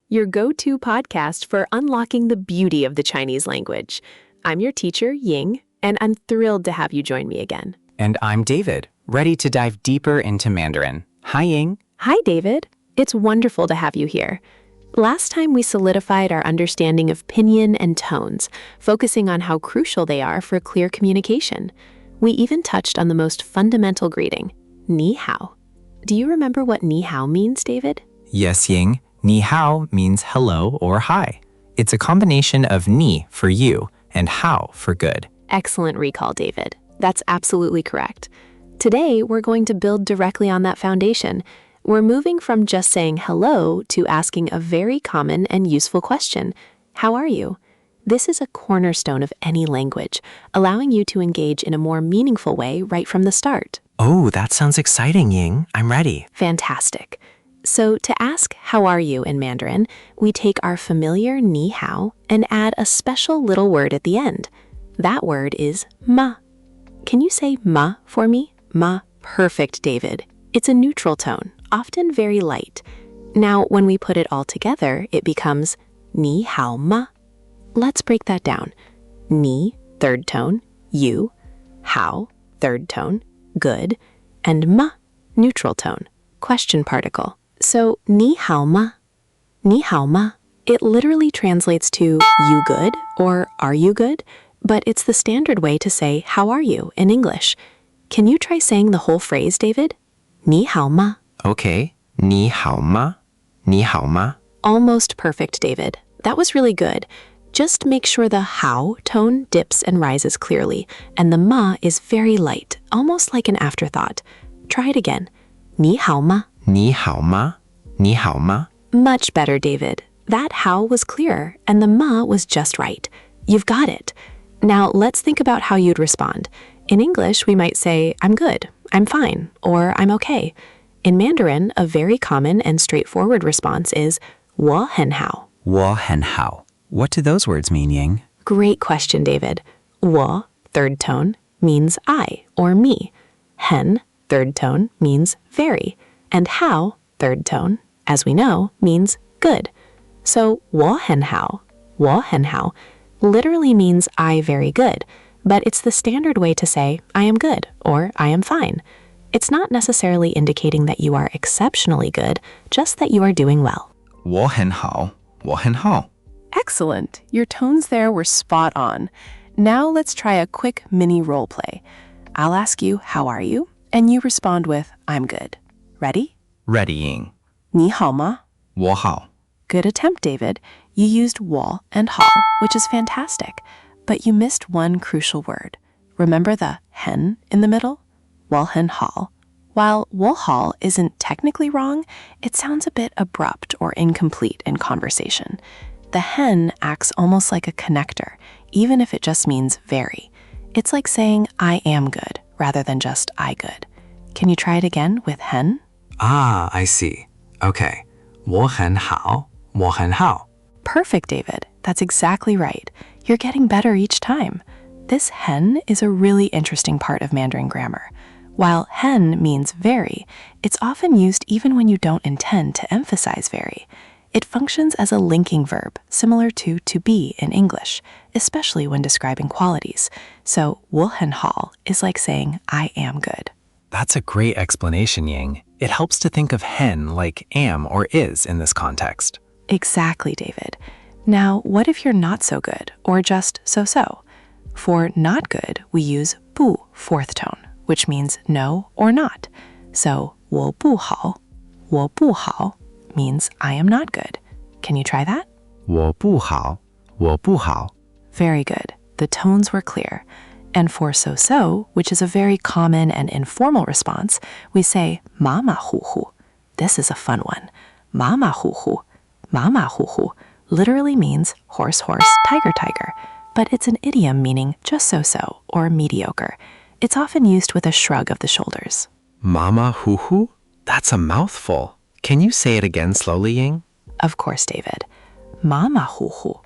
your go-to podcast for unlocking the beauty of the Chinese language. I'm your teacher, Ying, and I'm thrilled to have you join me again. And I'm David, ready to dive deeper into Mandarin. Hi, Ying. Hi, David. It's wonderful to have you here. Last time we solidified our understanding of pinyin and tones, focusing on how crucial they are for clear communication. We even touched on the most fundamental greeting, ni hao. Do you remember what ni hao means, David? Yes, Ying. Ni hao means hello or hi. It's a combination of ni for you and hao for good. Excellent recall, David. That's absolutely correct. Today, we're going to build directly on that foundation. We're moving from just saying hello to asking a very common and useful question. How are you? This is a cornerstone of any language, allowing you to engage in a more meaningful way right from the start. Oh, that sounds exciting, Ying. I'm ready. Fantastic. So to ask how are you in Mandarin, we take our familiar ni hao and add a special little word at the end. That word is ma. Can you say ma for me? Ma. Perfect, David. It's a neutral tone, often very light. Now, when we put it all together, it becomes ni hao ma. Let's break that down. Ni, third tone, you, hao, third tone, good, and ma, neutral tone, question particle. So, ni hao ma, ni hao ma. It literally translates to you good or are you good, but it's the standard way to say how are you in English. Can you try saying the whole phrase, David? Ni hao ma. Okay. Ni hao ma. Ni hao ma. Almost perfect, David. That was really good. Just make sure the hao tone dips and rises clearly, and the ma is very light, almost like an afterthought. Try it again. Ni hao ma. Ni hao ma. Ni hao ma. Much better, David. That hao was clearer, and the ma was just right. You've got it. Now, let's think about how you'd respond. In English, we might say, I'm good, I'm fine, or I'm okay. In Mandarin, a very common and straightforward response is 我很好. 我很好. What do those words mean, Ying? Great question, David. 我, third tone, means I or me. 很, third tone, means very. And 好, third tone, as we know, means good. So 我很好, 我很好, literally means I very good, but it's the standard way to say I am good or I am fine. It's not necessarily indicating that you are exceptionally good, just that you are doing well. 我很好. 我很好. Excellent. Your tones there were spot on. Now let's try a quick mini role play. I'll ask you, how are you? And you respond with, I'm good. Ready? Ready, Ying. 你好吗? 我好. Good attempt, David. You used 我 and 好, which is fantastic. But you missed one crucial word. Remember the 很 in the middle? 我很好. While 我好 isn't technically wrong, it sounds a bit abrupt or incomplete in conversation. The 很 acts almost like a connector, even if it just means very. It's like saying I am good rather than just I good. Can you try it again with 很? Ah, I see. Okay. 我很好. 我很好. Perfect, David. That's exactly right. You're getting better each time. This 很 is a really interesting part of Mandarin grammar. While 很 means very, it's often used even when you don't intend to emphasize very. It functions as a linking verb, similar to be in English, especially when describing qualities. So 我很好 is like saying I am good. That's a great explanation, Ying. It helps to think of hen like am or is in this context. Exactly, David. Now, what if you're not so good or just so-so? For not good, we use 不 fourth tone, which means no or not. So 我不好means I am not good. Can you try that? 我不好. 我不好. Very good. The tones were clear. And for so-so, which is a very common and informal response, we say 马马虎虎. This is a fun one. 马马虎虎. 马马虎虎 literally means horse, horse, tiger, tiger. But it's an idiom meaning just so-so or mediocre. It's often used with a shrug of the shoulders. Mama hoo-hoo? That's a mouthful. Can you say it again slowly, Ying? Of course, David. Mama hoo-hoo.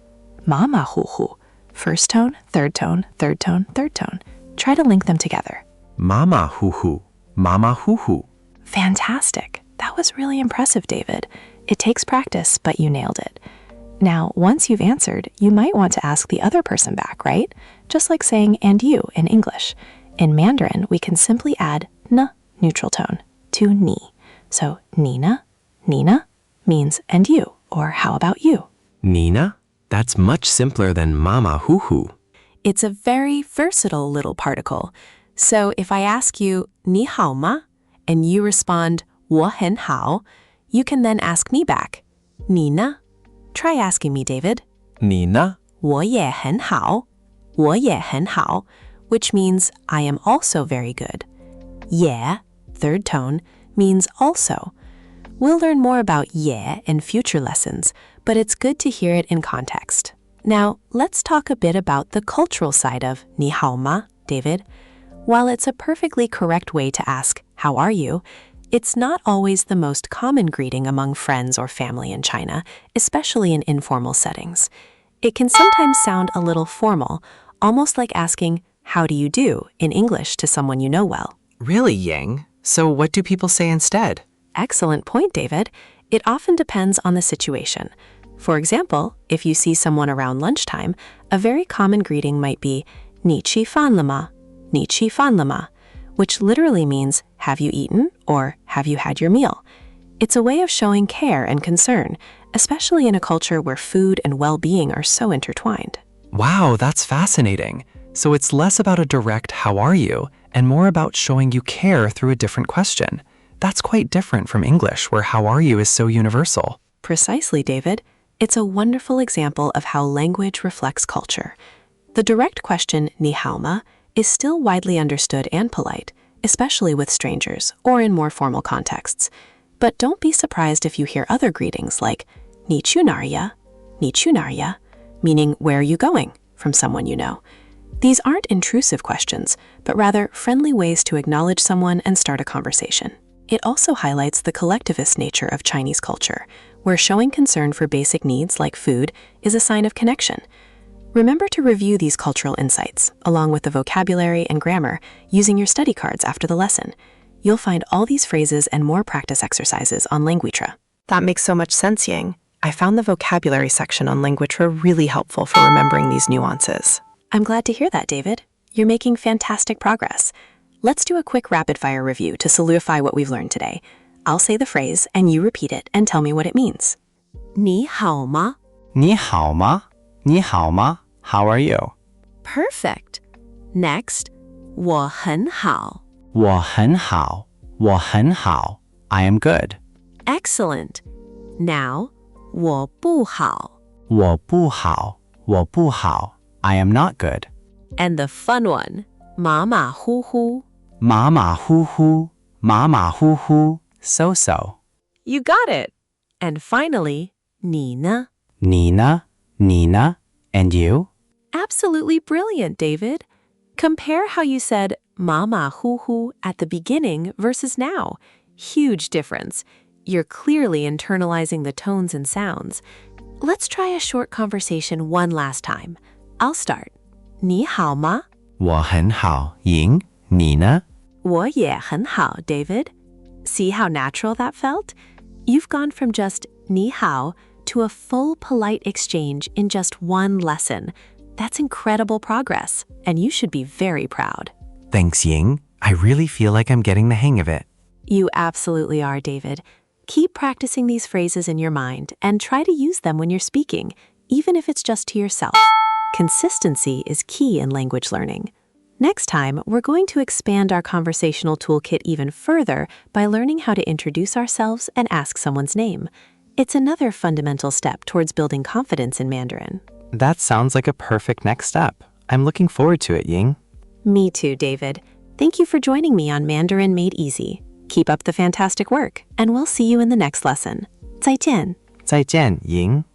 Mama hoo-hoo. First tone, third tone, third tone, third tone. Try to link them together. Mama hoo-hoo. Mama hoo-hoo. Fantastic. That was really impressive, David. It takes practice, but you nailed it. Now, once you've answered, you might want to ask the other person back, right? Just like saying "and you" in English. In Mandarin, we can simply add "n" neutral tone to "ni." So Nina, Nina means "and you" or "how about you?" Nina? That's much simpler than mama hoo-hoo. It's a very versatile little particle. So if I ask you, 你好吗? and you respond, 我很好, you can then ask me back, 你呢? Try asking me, David. Nina? 我也很好,我也很好, which means I am also very good. Yeah, third tone, means also. We'll learn more about yeah in future lessons, but it's good to hear it in context. Now, let's talk a bit about the cultural side of 你好吗, David. While it's a perfectly correct way to ask, how are you, it's not always the most common greeting among friends or family in China, especially in informal settings. It can sometimes sound a little formal, almost like asking, how do you do, in English to someone you know well. Really, Ying? So what do people say instead? Excellent point, David. It often depends on the situation. For example, if you see someone around lunchtime, a very common greeting might be 你吃饭了吗? 你吃饭了吗? Which literally means, have you eaten or have you had your meal? It's a way of showing care and concern, especially in a culture where food and well-being are so intertwined. Wow, that's fascinating. So it's less about a direct how are you and more about showing you care through a different question. That's quite different from English, where how are you is so universal. Precisely, David. It's a wonderful example of how language reflects culture. The direct question, 你好吗, is still widely understood and polite, especially with strangers or in more formal contexts. But don't be surprised if you hear other greetings like 你去哪儿呀? 你去哪儿呀? meaning where are you going, from someone you know. These aren't intrusive questions, but rather friendly ways to acknowledge someone and start a conversation. It also highlights the collectivist nature of Chinese culture, where showing concern for basic needs like food is a sign of connection. Remember to review these cultural insights, along with the vocabulary and grammar, using your study cards after the lesson. You'll find all these phrases and more practice exercises on Langmitra. That makes so much sense, Ying. I found the vocabulary section on Langmitra really helpful for remembering these nuances. I'm glad to hear that, David. You're making fantastic progress. Let's do a quick rapid-fire review to solidify what we've learned today. I'll say the phrase, and you repeat it and tell me what it means. 你好吗? 你好吗? 你好吗? How are you? Perfect. Next, 我很好. 我很好. 我很好. I am good. Excellent. Now, 我不好. 我不好. 我不好. I am not good. And the fun one, 马马虎虎. 马马虎虎. 马马虎虎. So-so. You got it. And finally, 你呢? Nina, Nina, and you? Absolutely brilliant, David. Compare how you said 马马虎虎 at the beginning versus now. Huge difference. You're clearly internalizing the tones and sounds. Let's try a short conversation one last time. I'll start. 你好吗? 我很好, Ying. 你呢? 我也很好, David. See how natural that felt? You've gone from just 你好 to a full polite exchange in just one lesson. That's incredible progress, and you should be very proud. Thanks, Ying. I really feel like I'm getting the hang of it. You absolutely are, David. Keep practicing these phrases in your mind and try to use them when you're speaking, even if it's just to yourself. Consistency is key in language learning. Next time, we're going to expand our conversational toolkit even further by learning how to introduce ourselves and ask someone's name. It's another fundamental step towards building confidence in Mandarin. That sounds like a perfect next step. I'm looking forward to it, Ying. Me too, David. Thank you for joining me on Mandarin Made Easy. Keep up the fantastic work, and we'll see you in the next lesson. 再见. 再见, Ying.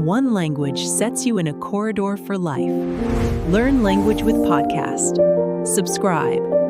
one language sets you in a corridor for life. Learn language with podcast. Subscribe.